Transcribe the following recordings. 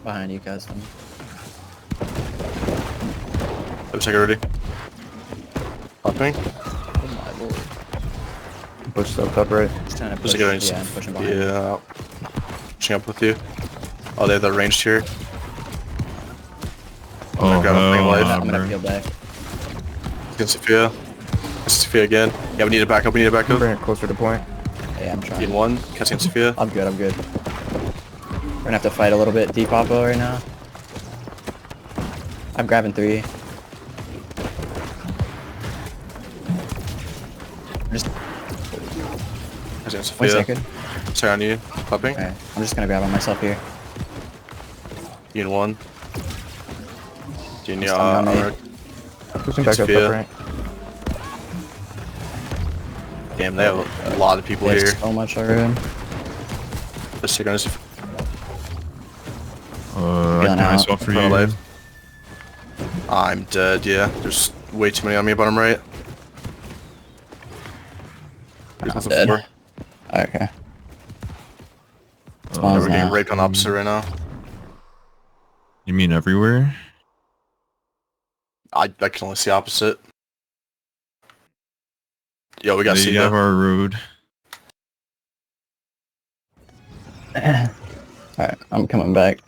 Behind you guys. Have security. Popping. Oh my lord. Push stuff up right. Just trying to There's push. a guy Yeah, I'm pushing behind you. Yeah. Pushing up with you. Oh, they have the ranged here. I'm gonna grab a thing of life. I'm gonna peel back. Against Sophia. Sophia again. Yeah, we need to back up. We need to back up. Bring it closer to point. Yeah, I'm trying. In one. Catching Sophia. I'm good. I'm good. We're gonna have to fight a little bit deep Oppo right now. I'm grabbing 3. Just Catching 1 Sophia. second. Sorry on you. Popping. Okay, I'm just gonna grab on myself here. You in one. Do you need on me. Pushing back up Sophia. right. Damn, they have a lot of people There's here. so much already. Let's take on this. I Feeling can out. myself for Front you. of life. I'm dead, yeah. There's way too many on me bottom right. There's I'm nothing dead. for. Okay. Yeah, Spawns we're getting now. raped on opposite right now. You mean everywhere? I can only see opposite. Yo, we got They C have though. our road. Alright, I'm coming back.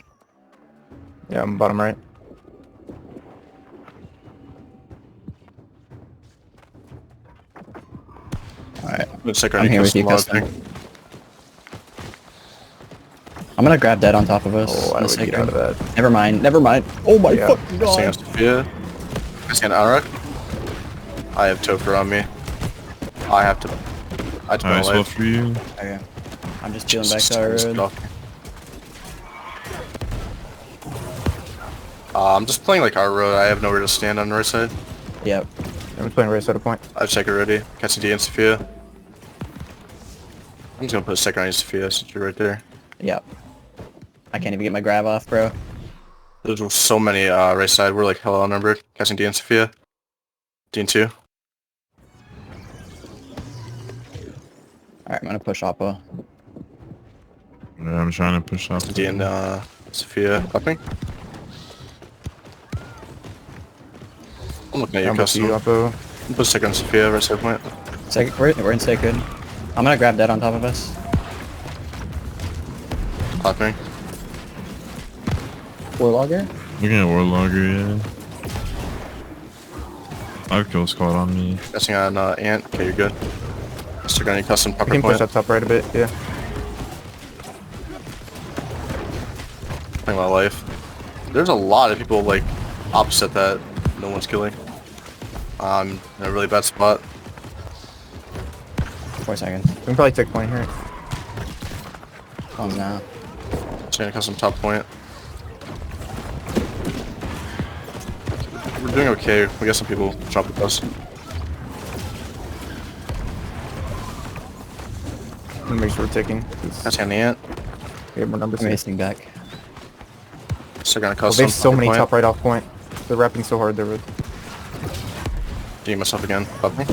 Yeah, I'm bottom right. Alright. Let's take I'm here with you, Custom. I'm gonna grab dead on top of us. Oh, I in a would get second. out of that. Never mind. Never mind. Oh my Yeah. fucking Seeing god. Sophia. I see an Arak. I have Topher on me. I have to. I have to Nice my well life. for you. Okay. I'm just peeling back to our road. I'm just playing like our road. I have nowhere to stand on the right side. Yep. I'm playing right side of point. I have check already. Catching D and Sophia. I'm just gonna put a second on you, Sophia, since you're right there. Yep. I can't even get my grab off, bro. There's so many right side. We're like hella outnumbered. Catching D and Sophia. D and 2. Alright, I'm gonna push Oppo. Yeah, I'm trying to push off. D and Sophia upping. I'm looking at you, I'm with you, Custom. Oppo. Put a second on Sophia, right side point. We're in sacred. I'm gonna grab dead on top of us. Popping. Warlogger? Looking at Warlogger, yeah. I have kill squad on me. Catching on Ant. Okay, you're good. Still gonna need custom I pepper can push point. up top right a bit, yeah. Playing my life. There's a lot of people like opposite that no one's killing. I'm in a really bad spot. 4 seconds. We can probably take point here. Spawns now. Just gonna custom top point. We're doing okay. We got some people jump with us. Make sure we're taking. Catching on the Ant. We have more numbers I'm here. hasting back. Still gonna Oh, custom. they have so pepper many point. top right off point. They're wrapping so hard, they're Doing myself again. Popping.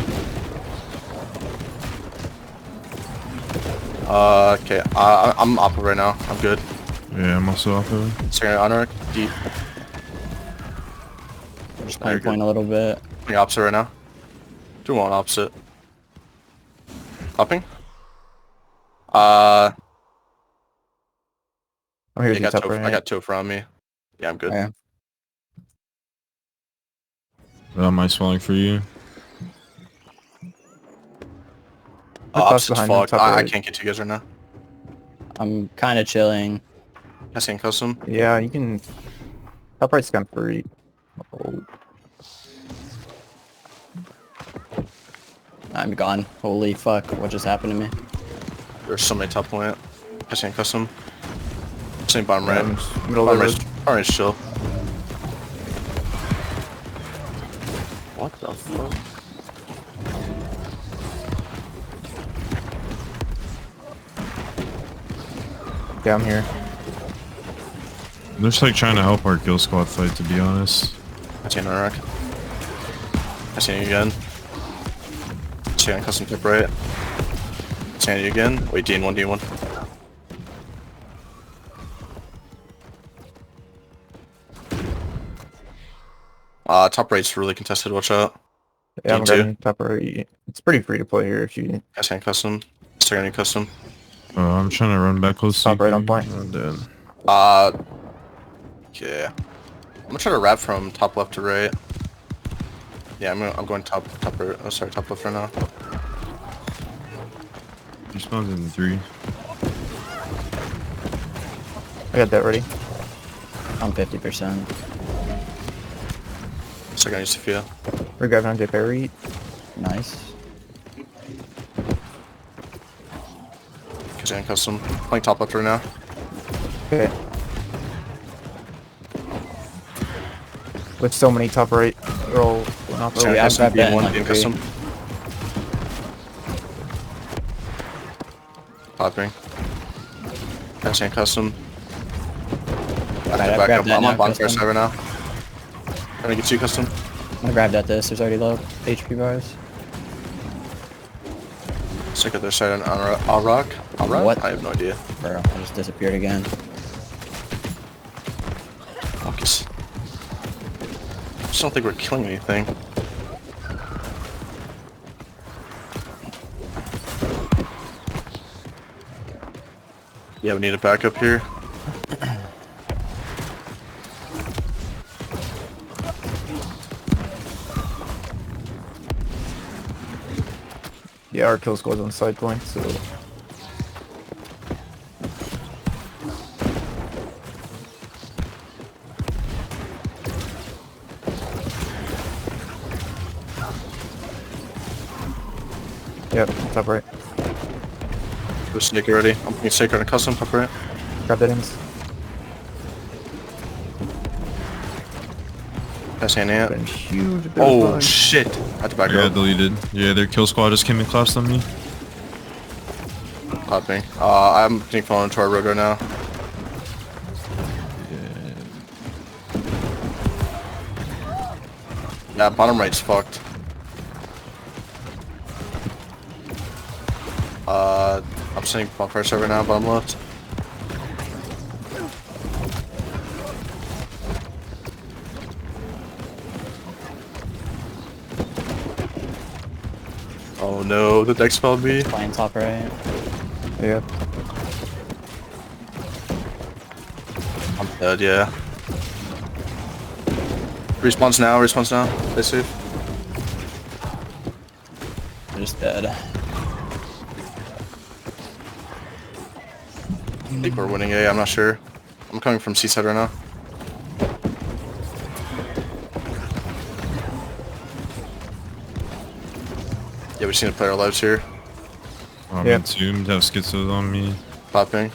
Okay. I'm Oppo right now. I'm good. Yeah, I'm also off of it. Second honor. Deep. I'm just There you playing go. point a little bit. Playing opposite right now. Doing one opposite. Popping. I'm here I with you got top Topher. right. I got Topher on me. Yeah, I'm good. Okay. Am I swelling for you? They're close Opposite's behind me, fucked. top I right. can't get to you guys right now. I'm kinda chilling. Catching custom. Yeah, you can... Top right's kind of free. Oh. I'm gone. Holy fuck, what just happened to me? There's so many top point. Catching custom. Same bottom right. Middle of Bottom the right. road. Bottom right chill. What the fuck? Yeah, I'm here. They're just like trying to help our kill squad fight, to be honest. Catching Arak. Catching you again. Catching custom tip right. Catching you again. Wait, D1, D1. Top right's really contested, watch out. Yeah, I'm D2. grabbing top right. It's pretty free to play here if you Guys can't custom. Still gonna custom. I'm trying to run back close to Top you. right on point. Oh, dead. Yeah. I'm gonna try to wrap from top left to right. Yeah, I'm going top right. Oh, sorry, top left right now. He spawns in 3. I got that ready. I'm 50%. Still gonna use Sophia. We're grabbing on JP. Nice. Guys can't custom. Playing top left right now. Okay. With so many top right, they're all going off. Still yeah, gonna I've custom. grabbed that in B1 like being three. custom. Popping. Guys can't custom. I have I've to back grabbed up. that I'm now, on bonfire custom. side right now. Trying to get you custom. I'm gonna grab that this. There's already low HP bars. Stick at their side on rock. On rock? What? I have no idea. Bro, I just disappeared again. Focus. I just don't think we're killing anything. Yeah, we need a backup here. Yeah, our kill squad's on side point, so yep, top right. Go snake already. I'm putting snake on a custom top right. Grab that ins. Pass hand ant. Been huge. Oh shit! I had to back I got up. deleted. Yeah, their kill squad just came and collapsed on me. Popping. I'm getting fallen into our road right now. Yeah, bottom right's fucked. I'm sending bonfire side right now, bottom left. Oh no, the deck spelled me. Playing top right. Yeah. I'm dead, yeah. Respawns now, respawns now. Stay safe. I'm just dead. I think we're winning A, I'm not sure. I'm coming from C side right now. Yeah, we just need to play our lives here. I'm Yeah. entombed, have schizos on me. Popping.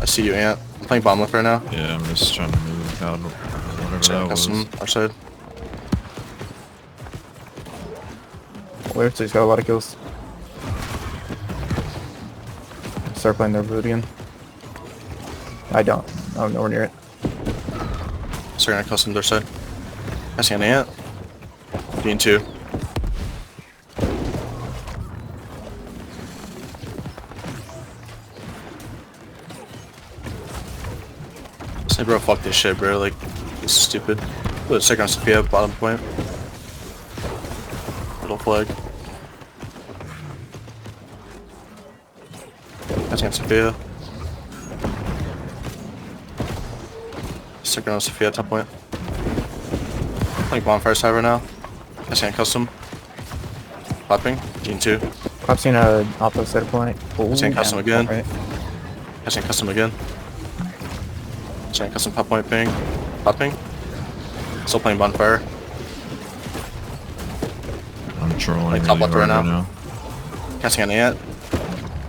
I see you, Ant. I'm playing bomb left right now. Yeah, I'm just trying to move out whatever Check that was. custom, our side. Clear, so he's got a lot of kills. Start playing their root again. I don't. I'm nowhere near it. So gonna custom their side. I see an Ant. Being 2. Say, bro, fuck this shit, bro. Like, this is stupid. Put a second on Sophia, bottom point. Little flag. That's on Sophia. Second on Sophia, top point. Playing bonfire side right now. That's on custom. Popping. Gene 2. I've seen a Oppo set point. That's on custom Yeah, again. top right. That's on custom again. That's custom pop point ping. Popping. Still playing bonfire. I'm trolling Like, really top left hard right right now. now. Casting on Ant.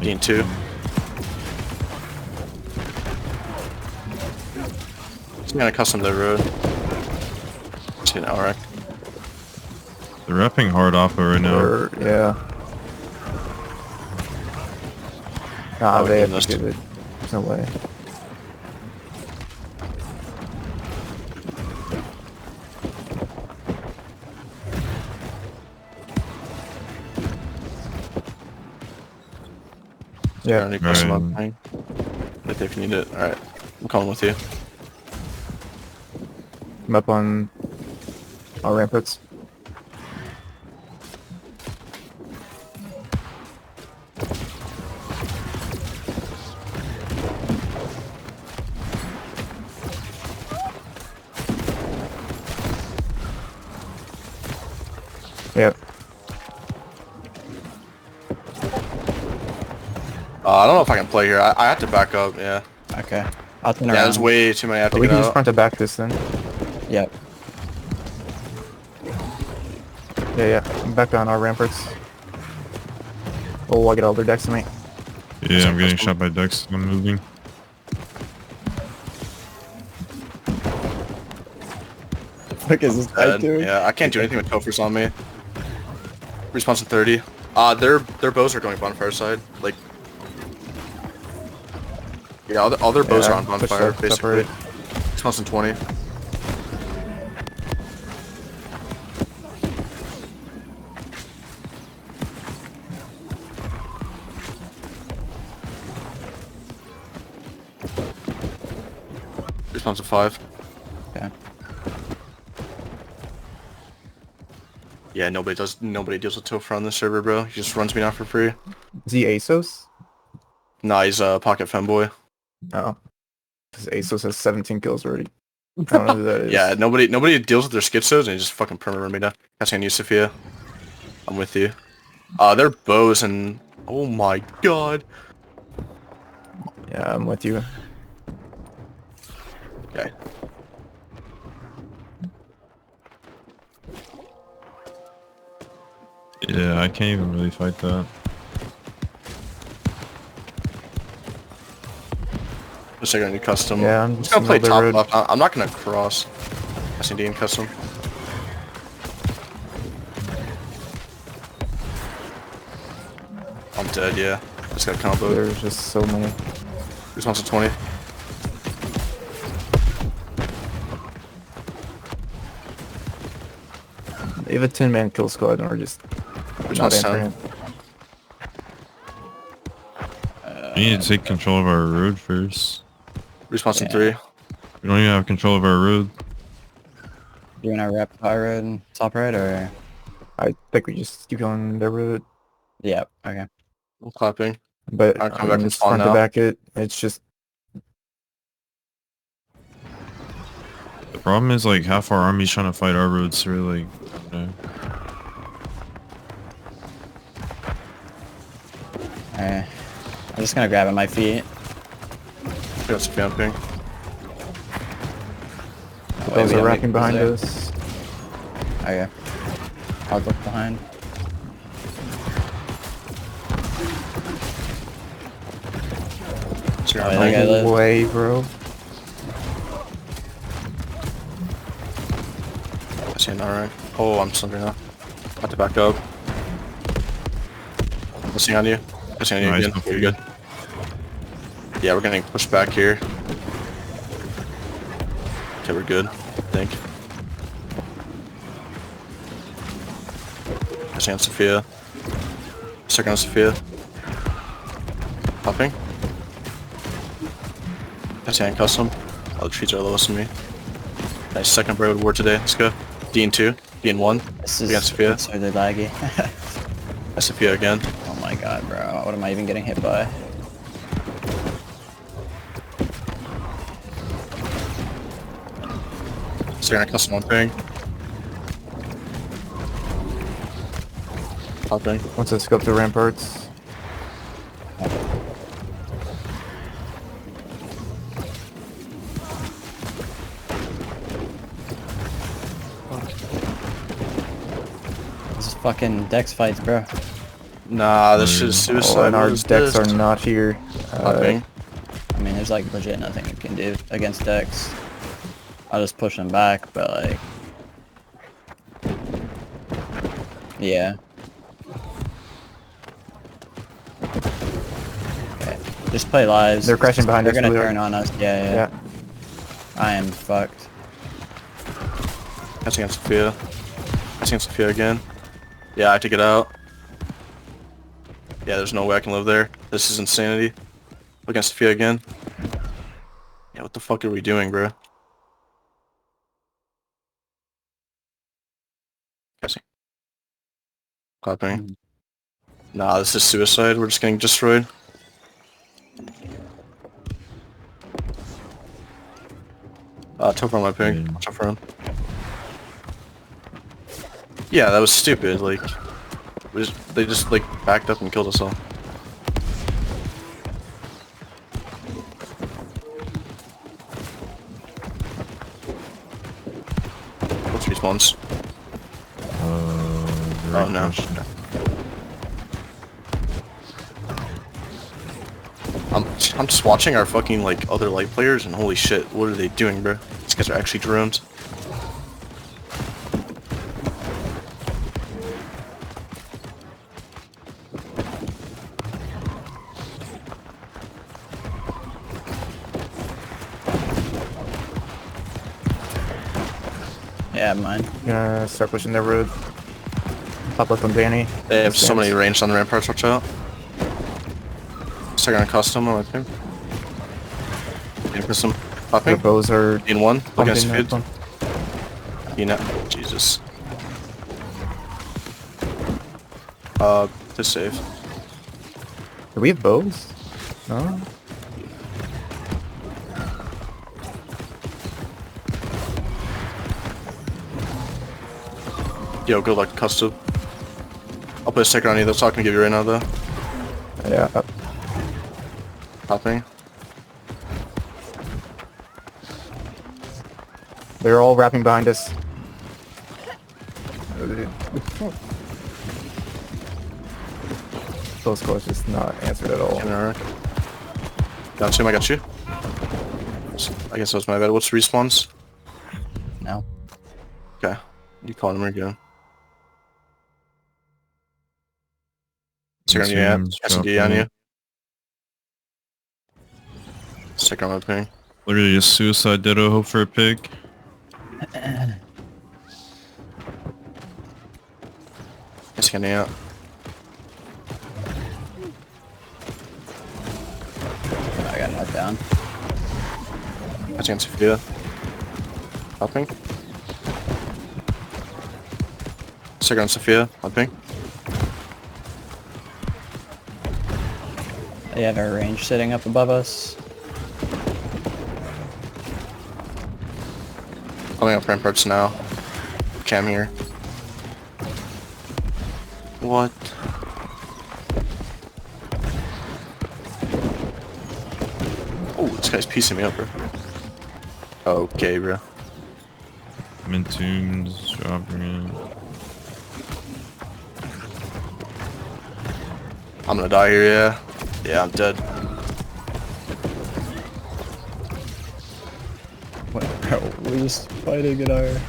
Gene 2. Just gonna custom the road. See an Alric. They're repping hard Oppo right now. Yeah. Nah, Oh, we they did have this. to give it. There's no way. Yeah. Already custom Right. up ping. Right there if you need it. Alright. I'm coming with you. I'm up on All ramparts. Yep. I don't know if I can play here. I have to back up, yeah. Okay. I'll turn Yeah, around. there's way too many I have to But we get can just out. front to back this then. Yep. Yeah. I'm back on our ramparts. Oh, I get all their decks to me. Yeah, I'm getting shot by Dex. I'm moving. What is this guy Dead. doing? Yeah, I can't do anything with Tophers on me. Response in 30. Their bows are going bonfire side. Like, yeah, all their bows are on push bonfire, that, basically. separate. Response in 20. Response in 5. Okay. Yeah, nobody deals with Topher on this server, bro. He just runs me down for free. Is he ASOS? Nah, he's a pocket femboy. Oh. Because ASOS has 17 kills already. I don't know who that is. Yeah, nobody deals with their schizos and he just fucking perma me down. Casting you, Sophia. I'm with you. They're bows and oh my god. Yeah, I'm with you. Okay. Yeah, I can't even really fight that. Just like I need custom. Yeah, I'm just just gonna play middle top road. left. I'm not gonna cross. Casting D and custom. I'm dead, yeah. Just got combo. There's just so many. Response to 20. They have a 10-man kill squad and we're just not Response 10. answering it. We need to take control of our road first. Response in Yeah. 3. We don't even have control of our road. You wanna wrap high road and top right, or? I think we just keep going their route. Yep. Okay. I'm clapping. But Alright, come back and just spawn front now. to back it. It's just The problem is like half our army's trying to fight our roads, so we're like, you know. Alright. I'm just gonna grab at my feet. Got some camping. those we are don't wrapping make behind those us. Okay. I'll look behind. So you're Oh, on yeah, my- that guy lived. No way, bro. I see an alright. Oh, I'm slender now. Have to back up. Missing on you. Missing on you Nice, again. okay. You're good. Yeah, we're getting pushed back here. Okay, we're good. I think. Missing on Sophia. Second on Sophia. Popping. Missing on custom. All the trees are lowest than me. Nice second Brightwood ward today. Let's go. D and 2. D and 1. This We got is Sophia. absurdly laggy. Sophia again. Oh my god, bro. What am I even getting hit by? So you're gonna custom one thing. Popping. Once I scope the ramparts. This is fucking Dex fights, bro. Nah, this is suicide. Oh, and our What is decks this? are not here. Popping. I mean, there's like legit nothing you can do against Dex. I'll just push them back, but like... Yeah. Okay. Just play lives. They're crashing behind They're us, gonna really turn hard. on us. Yeah. Yeah. I am fucked. Catching on Sophia. Catching on Sophia again. Yeah, I have to get out. Yeah, there's no way I can live there. This is insanity. Against Sophia again. Yeah, what the fuck are we doing, bro? Clapping. Nah, this is suicide. We're just getting destroyed. Tough on my ping. Watch out for him. Yeah, that was stupid. Like, they just like backed up and killed us all. What's respawns? Oh no. I'm just watching our fucking like other light players and holy shit, what are they doing, bro? These guys are actually drones. Yeah, mine. Gonna start pushing their road. Pop up on Danny. They have so many ranged on the ramparts, watch out. Start on custom on my team. Put some Their popping. bows are In one against pumping feed. that one. You know, Jesus. To save. Do we have bows? No? Yo, good luck, custom. I'll put a sticker on you, that's all I can give you right now, though. Yeah. Popping. They're all wrapping behind us. Close calls just not answered at all. Got him, I got you. I guess that was my bad. What's respawns? No. Okay. You calling him again. Sticker on you, yeah. SMD on you. Sticker on my ping. Literally a suicide ditto, hope for a pig. Scanning out. I got knocked down. That's against Sophia. Popping. Sticker on Sophia, popping. They have our range sitting up above us. Coming up ramparts now. Cam here. What? Oh, this guy's piecing me up, bro. Okay, bro. Mintoons, dropping in. I'm gonna die here, yeah. Yeah, I'm dead. What, bro? We're just fighting at our...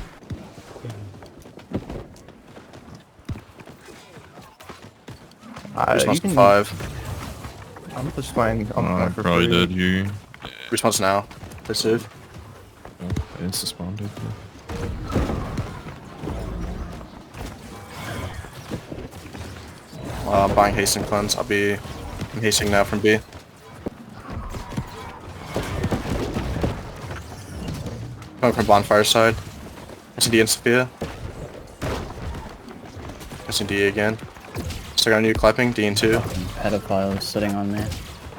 Response You can- 5. I'm just fine. I'm for probably free. dead here. Response now. They save. Oh, I insta-spawned. I'm buying hasting cleanse. I'm hasting now from B. Coming from bonfire side. SND and Sophia. SND again. Stick on you, clapping. D and 2. Pedophile is sitting on me.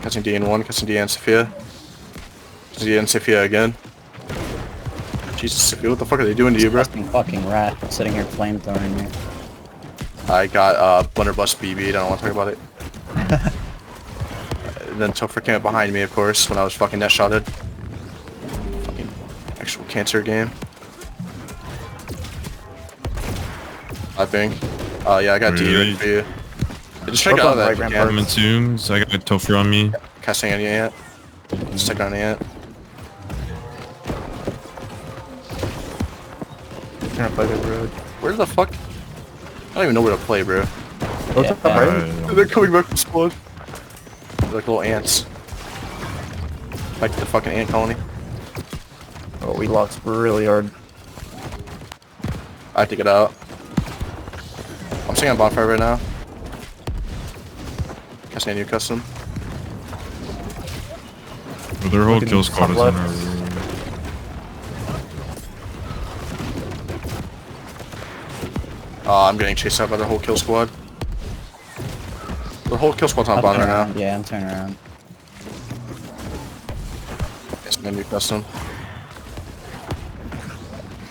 Catching D and 1. Catching D and Sophia. Catching D and Sophia again. Jesus, Sophia, what the fuck are they doing to you, bro? Fucking rat sitting here flamethrowing me. I got Blunderbuss BB. I don't want to talk about it. And then Topher came up behind me, of course, when I was fucking net shotted. Fucking actual cancer game. I think. Yeah, I got D ready for you. Just check out that if you I'm can. in tombs. I got a Topher on me. Casting on you yet? Stick on you yet? Trying to play the road. Where the fuck? I don't even know where to play, bro. What's up, right? They're coming back from spawn. They're like little ants. Like the fucking ant colony. Oh, we lost really hard. I have to get out. I'm sitting on bonfire right now. Casting a new custom. Well, their whole Looking kill squad is top on our left. road. I'm getting chased out by the whole kill squad. The whole kill squad's on I'll bottom turn right now. around. Yeah, I'm turning around. It's gonna be custom.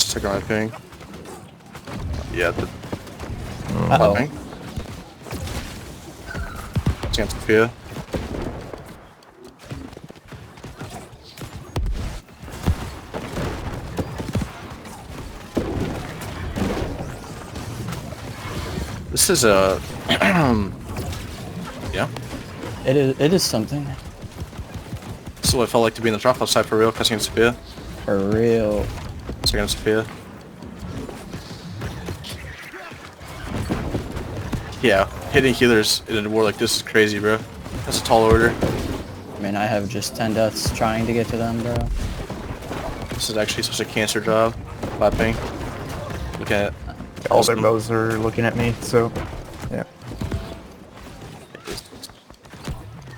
Check on my ping. Yeah, the Uh-oh. ping. Chance Sophia. This is a yeah. It is something. This is what it felt like to be in the drop outside for real, cussing Sophia. For real. Second Sophia. Yeah, hitting healers in a war like this is crazy, bro. That's a tall order. I mean, I have just 10 deaths trying to get to them, bro. This is actually such a cancer job. Clapping. Look at All their bows are looking at me, so yeah.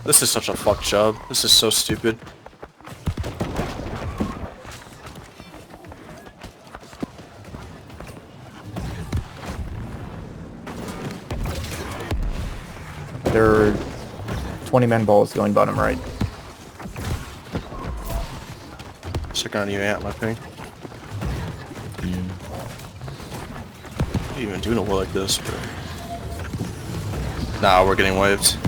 this is such a fuck job. This is so stupid. There are 20 men balls going bottom right. Checking on you, Ant, my ping. Yeah. How do you even do in a war like this, bro? Nah, we're getting wiped.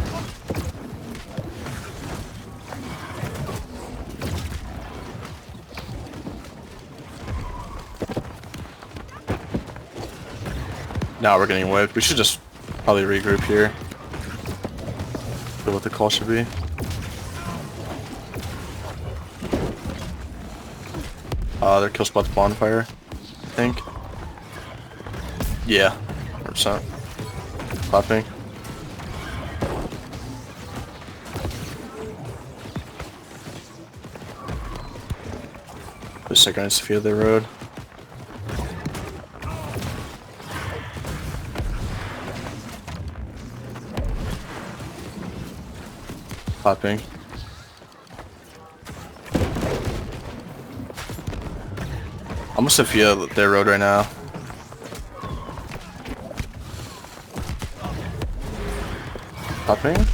Now we're getting wiped. We should just probably regroup here. Feel what the call should be. Their kill spot's bonfire, I think. Yeah, 100%. Clapping. The second is Sophia the road. Clapping. I'm with Sophia their road right now. Clapping?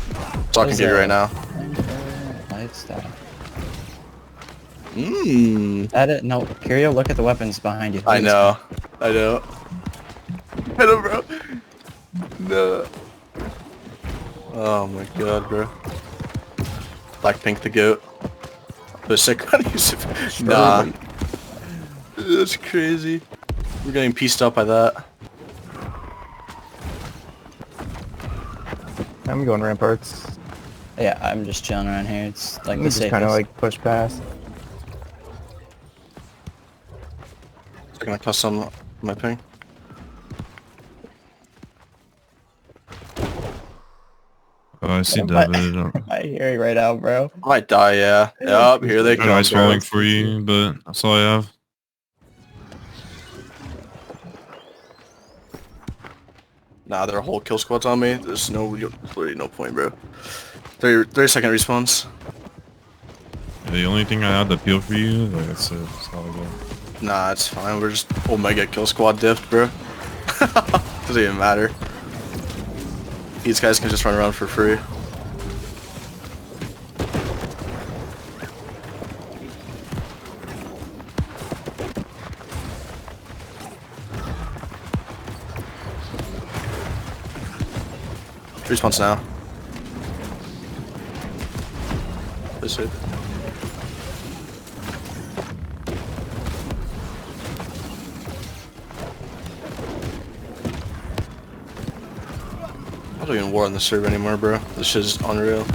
Talking to you right now. Light staff. Mmm. Edit. No, Curio, look at the weapons behind you. I know. I know. I know, bro. No. Oh my god, bro. Blackpink the goat. The sick one. Nah. That's crazy. We're getting pieced up by that. I'm going ramparts. Yeah, I'm just chilling around here. It's like I'm the just safest. kind of like push past. They're gonna custom my ping. Oh, I see David. I hear you right now, bro. I might die, yeah. Yup, here they come. Ice bro. falling for you, but that's all I have. Nah, their whole kill squad's on me. There's literally no point, bro. 30-second respawns. The only thing I had to peel for you, like that's it. That's all I got. Nah, it's fine. We're just Omega kill squad diffed, bro. Doesn't even matter. These guys can just run around for free. Respawns now. This it. I don't even war on the server anymore, bro. This shit is unreal.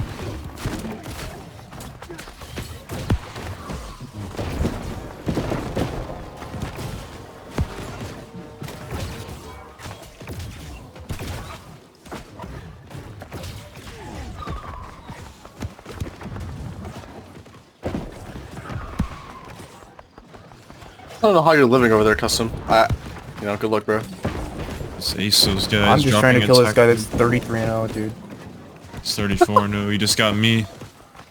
I don't know how you're living over there, Custom. Good luck, bro. Just ace those guys. I'm just trying to kill this attack. guy that's 33-0, dude. It's 34-0. He just got me.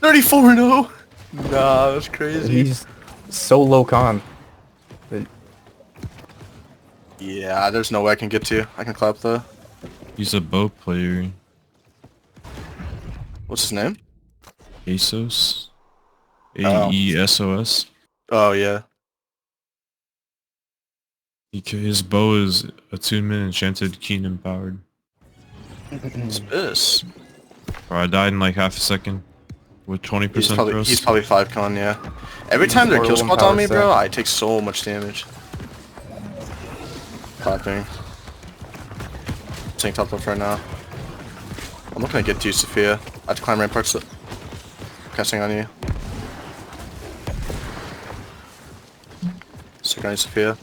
34-0! Nah, that's crazy. He's so low con. But Yeah, there's no way I can get to you. I can clap though. He's a boat player. What's his name? ASOS. AESOS. Oh yeah. His bow is attunement enchanted keen empowered. What's this? Bro, I died in like half a second with 20% thrust. He's probably 5 con, yeah. Every time their kill Portal squad's on me, empowered bro, set. I take so much damage. Clapping. Tank top left right now. I'm not gonna get to you, Sophia. I have to climb ramparts. Casting on you. Sick on you, Sophia.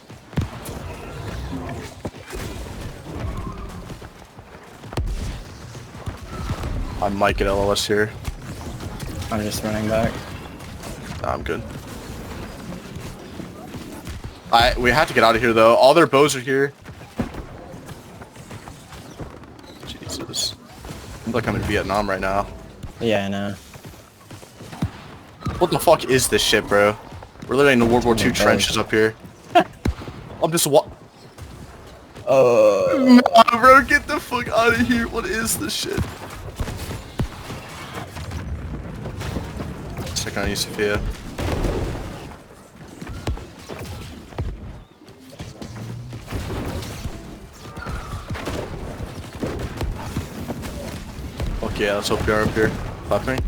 I might get LOS here. I'm just running back. Nah, I'm good. We have to get out of here though. All their bows are here. Jesus. I feel like I'm in Vietnam right now. Yeah, I know. What the fuck is this shit, bro? We're literally in the World War II trenches up here. I'm just Oh. Nah, bro, get the fuck out of here. What is this shit? Check on you, Sophia. Fuck yeah, let's hope you're up here. Clapping.